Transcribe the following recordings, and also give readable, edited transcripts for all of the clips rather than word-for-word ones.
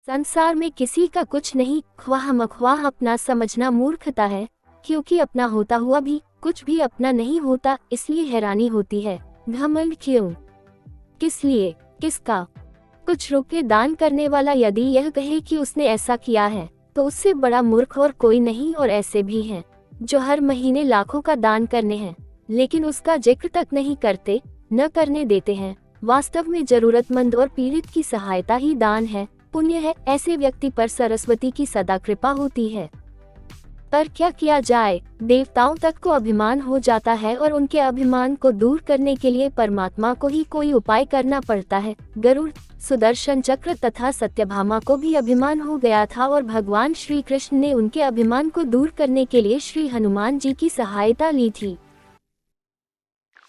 संसार में किसी का कुछ नहीं, ख्वाह मख्वाह अपना समझना मूर्खता है, क्योंकि अपना होता हुआ भी कुछ भी अपना नहीं होता, इसलिए हैरानी होती है। घमंड क्यों, किस लिए, किसका? कुछ रुपये दान करने वाला यदि यह कहे कि उसने ऐसा किया है, तो उससे बड़ा मूर्ख और कोई नहीं। और ऐसे भी हैं जो हर महीने लाखों का दान करने हैं, लेकिन उसका जिक्र तक नहीं करते, न करने देते हैं। वास्तव में जरूरतमंद और पीड़ित की सहायता ही दान है, पुण्य है। ऐसे व्यक्ति पर सरस्वती की सदा कृपा होती है। पर क्या किया जाए, देवताओं तक को अभिमान हो जाता है और उनके अभिमान को दूर करने के लिए परमात्मा को ही कोई उपाय करना पड़ता है। गरुड़, सुदर्शन चक्र तथा सत्यभामा को भी अभिमान हो गया था और भगवान श्री कृष्ण ने उनके अभिमान को दूर करने के लिए श्री हनुमान जी की सहायता ली थी।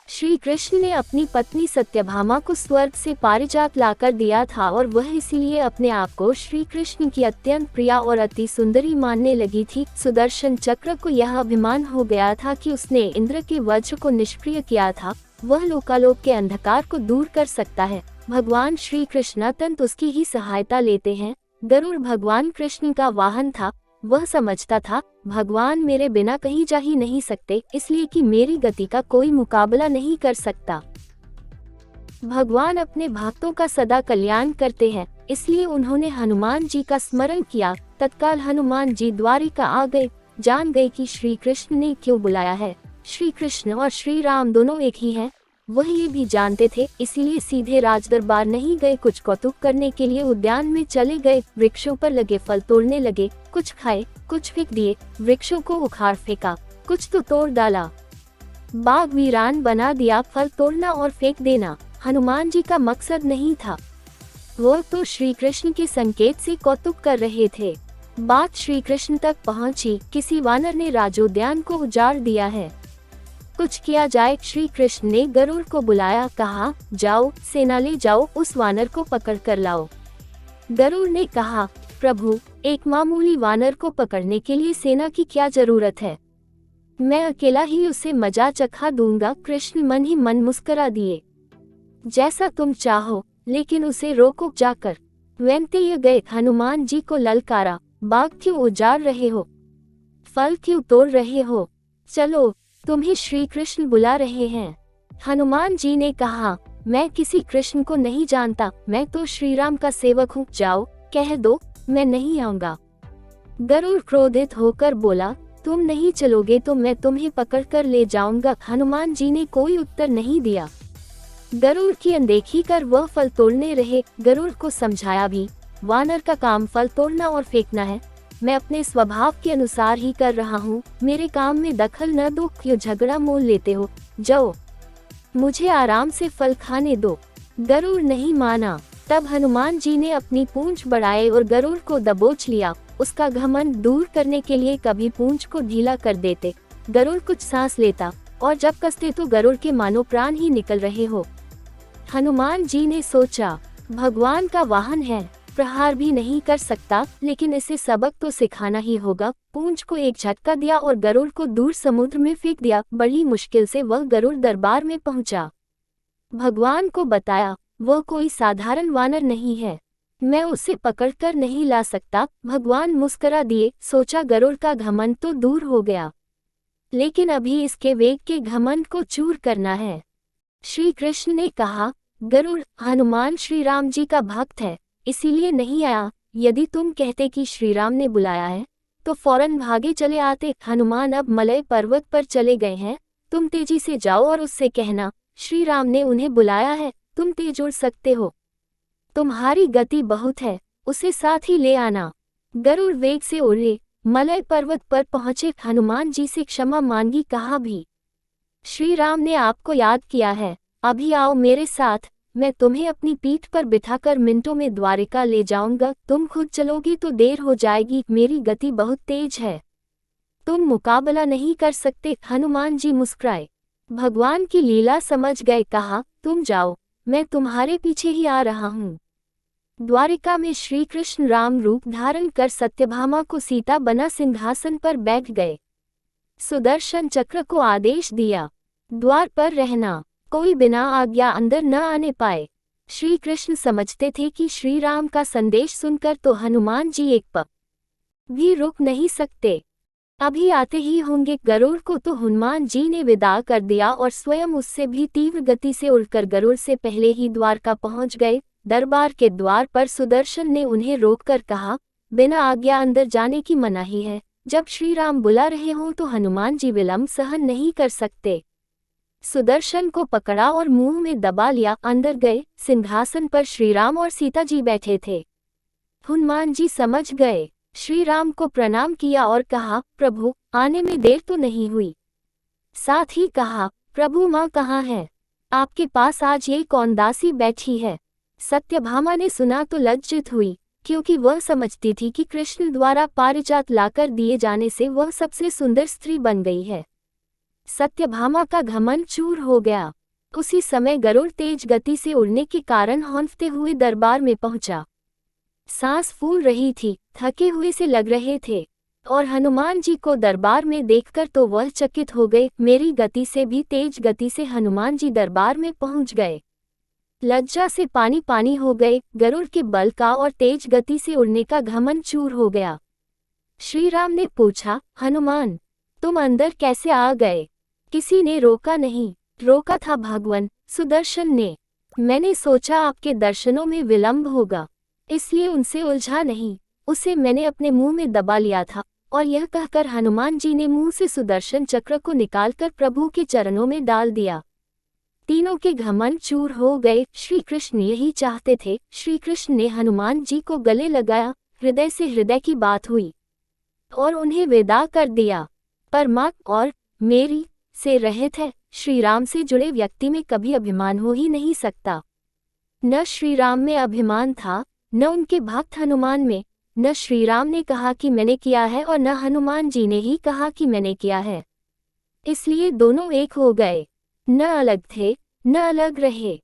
श्री कृष्ण ने अपनी पत्नी सत्यभामा को स्वर्ग से पारिजात लाकर दिया था और वह इसीलिए अपने आप को श्री कृष्ण की अत्यंत प्रिया और अति सुंदरी मानने लगी थी। सुदर्शन चक्र को यह अभिमान हो गया था कि उसने इंद्र के वज्र को निष्क्रिय किया था, वह लोकालोक के अंधकार को दूर कर सकता है। भगवान श्री कृष्ण अत्यंत उसकी ही सहायता लेते हैं। गरुड़ भगवान कृष्ण का वाहन था। वह समझता था भगवान मेरे बिना कहीं जा ही नहीं सकते, इसलिए कि मेरी गति का कोई मुकाबला नहीं कर सकता। भगवान अपने भक्तों का सदा कल्याण करते हैं, इसलिए उन्होंने हनुमान जी का स्मरण किया। तत्काल हनुमान जी द्वारिका आ गए, जान गए कि श्री कृष्ण ने क्यों बुलाया है। श्री कृष्ण और श्री राम दोनों एक ही हैं, वह ये भी जानते थे, इसीलिए सीधे राजदरबार नहीं गए। कुछ कौतुक करने के लिए उद्यान में चले गए। वृक्षों पर लगे फल तोड़ने लगे, कुछ खाए, कुछ फेंक दिए। वृक्षों को उखाड़ फेंका, कुछ तो तोड़ डाला। बाग वीरान बना दिया। फल तोड़ना और फेंक देना हनुमान जी का मकसद नहीं था, वो तो श्री कृष्ण के संकेत से कौतुक कर रहे थे। बात श्री कृष्ण तक पहुंची, किसी वानर ने राजोद्यान को उजाड़ दिया है, कुछ किया जाए। श्री कृष्ण ने गरुड़ को बुलाया, कहा जाओ सेना ले जाओ, उस वानर को पकड़ कर लाओ। गरुड़ ने कहा प्रभु, एक मामूली वानर को पकड़ने के लिए सेना की क्या जरूरत है, मैं अकेला ही उसे मजा चखा दूंगा। कृष्ण मन ही मन मुस्करा दिए, जैसा तुम चाहो, लेकिन उसे रोको जाकर। वैंतेय गए, हनुमान जी को ललकारा, बाग क्यों उजाड़ रहे हो, फल क्यों तोड़ रहे हो, चलो तुम्हें श्री कृष्ण बुला रहे हैं। हनुमान जी ने कहा मैं किसी कृष्ण को नहीं जानता, मैं तो श्री राम का सेवक हूँ, जाओ कह दो मैं नहीं आऊंगा। गरुड़ क्रोधित होकर बोला तुम नहीं चलोगे तो मैं तुम्हें पकड़ कर ले जाऊंगा। हनुमान जी ने कोई उत्तर नहीं दिया। गरुड़ की अनदेखी कर वह फल तोड़ने रहे। गरुड़ को समझाया भी, वानर का काम फल तोड़ना और फेंकना है, मैं अपने स्वभाव के अनुसार ही कर रहा हूँ, मेरे काम में दखल न दो, क्यों झगड़ा मोल लेते हो, जाओ मुझे आराम से फल खाने दो। गरुड़ नहीं माना। तब हनुमान जी ने अपनी पूंछ बढ़ाए और गरुड़ को दबोच लिया। उसका घमंड दूर करने के लिए कभी पूंछ को ढीला कर देते, गरुड़ कुछ सांस लेता, और जब कसते तो गरुड़ के मानो प्राण ही निकल रहे हो। हनुमान जी ने सोचा भगवान का वाहन है, प्रहार भी नहीं कर सकता, लेकिन इसे सबक तो सिखाना ही होगा। पूंछ को एक झटका दिया और गरुड़ को दूर समुद्र में फेंक दिया। बड़ी मुश्किल से वह गरुड़ दरबार में पहुंचा। भगवान को बताया वह कोई साधारण वानर नहीं है, मैं उसे पकड़कर नहीं ला सकता। भगवान मुस्करा दिए, सोचा गरुड़ का घमंड तो दूर हो गया, लेकिन अभी इसके वेग के घमंड को चूर करना है। श्री कृष्ण ने कहा गरुड़, हनुमान श्री राम जी का भक्त है, इसीलिए नहीं आया। यदि तुम कहते कि श्री राम ने बुलाया है तो फौरन भागे चले आते। हनुमान अब मलय पर्वत पर चले गए हैं, तुम तेजी से जाओ और उससे कहना श्री राम ने उन्हें बुलाया है, तुम तेज उड़ सकते हो, तुम्हारी गति बहुत है, उसे साथ ही ले आना। गरुड़ वेग से उड़े, मलय पर्वत पर पहुंचे। हनुमान जी से क्षमा मांगी, कहा भी श्री राम ने आपको याद किया है, अभी आओ मेरे साथ, मैं तुम्हें अपनी पीठ पर बिठाकर मिनटों में द्वारिका ले जाऊंगा। तुम खुद चलोगी तो देर हो जाएगी, मेरी गति बहुत तेज है, तुम मुकाबला नहीं कर सकते। हनुमान जी मुस्कुराए, भगवान की लीला समझ गए, कहा तुम जाओ, मैं तुम्हारे पीछे ही आ रहा हूँ। द्वारिका में श्री कृष्ण राम रूप धारण कर सत्यभामा को सीता बना सिंहासन पर बैठ गए। सुदर्शन चक्र को आदेश दिया, द्वार पर रहना, कोई बिना आज्ञा अंदर न आने पाए। श्री कृष्ण समझते थे कि श्री राम का संदेश सुनकर तो हनुमान जी एक पल भी रुक नहीं सकते, अभी आते ही होंगे। गरुड़ को तो हनुमान जी ने विदा कर दिया और स्वयं उससे भी तीव्र गति से उड़कर गरुड़ से पहले ही द्वारका पहुंच गए। दरबार के द्वार पर सुदर्शन ने उन्हें रोककर कहा, बिना आज्ञा अंदर जाने की मनाही है। जब श्री राम बुला रहे हों तो हनुमान जी विलंब सहन नहीं कर सकते। सुदर्शन को पकड़ा और मुंह में दबा लिया। अंदर गए। सिंहासन पर श्रीराम और सीता जी बैठे थे। हनुमान जी समझ गए, श्री राम को प्रणाम किया और कहा, प्रभु आने में देर तो नहीं हुई। साथ ही कहा, प्रभु माँ कहाँ है? आपके पास आज ये कौन दासी बैठी है? सत्यभामा ने सुना तो लज्जित हुई, क्योंकि वह समझती थी कि कृष्ण द्वारा पारिजात लाकर दिए जाने से वह सबसे सुंदर स्त्री बन गई है। सत्यभामा का घमंड चूर हो गया। उसी समय गरुड़ तेज गति से उड़ने के कारण हौंफते हुए दरबार में पहुंचा। सांस फूल रही थी, थके हुए से लग रहे थे, और हनुमान जी को दरबार में देखकर तो वह चकित हो गए। मेरी गति से भी तेज गति से हनुमान जी दरबार में पहुंच गए। लज्जा से पानी पानी हो गए। गरुड़ के बल का और तेज गति से उड़ने का घमंड चूर हो गया। श्री राम ने पूछा, हनुमान तुम अंदर कैसे आ गए? किसी ने रोका नहीं। रोका था भगवान सुदर्शन ने। मैंने सोचा आपके दर्शनों में विलंब होगा, इसलिए उनसे उलझा नहीं। उसे मैंने अपने मुंह में दबा लिया था। और यह कहकर हनुमान जी ने मुंह से सुदर्शन चक्र को निकालकर प्रभु के चरणों में डाल दिया। तीनों के घमंड चूर हो गए। श्री कृष्ण यही चाहते थे। श्री कृष्ण ने हनुमान जी को गले लगाया। हृदय से हृदय की बात हुई और उन्हें विदा कर दिया। पर माँ और मेरी से रहित है। श्री राम से जुड़े व्यक्ति में कभी अभिमान हो ही नहीं सकता। न श्री राम में अभिमान था, न उनके भक्त हनुमान में। न श्री राम ने कहा कि मैंने किया है और न हनुमान जी ने ही कहा कि मैंने किया है। इसलिए दोनों एक हो गए, न अलग थे न अलग रहे।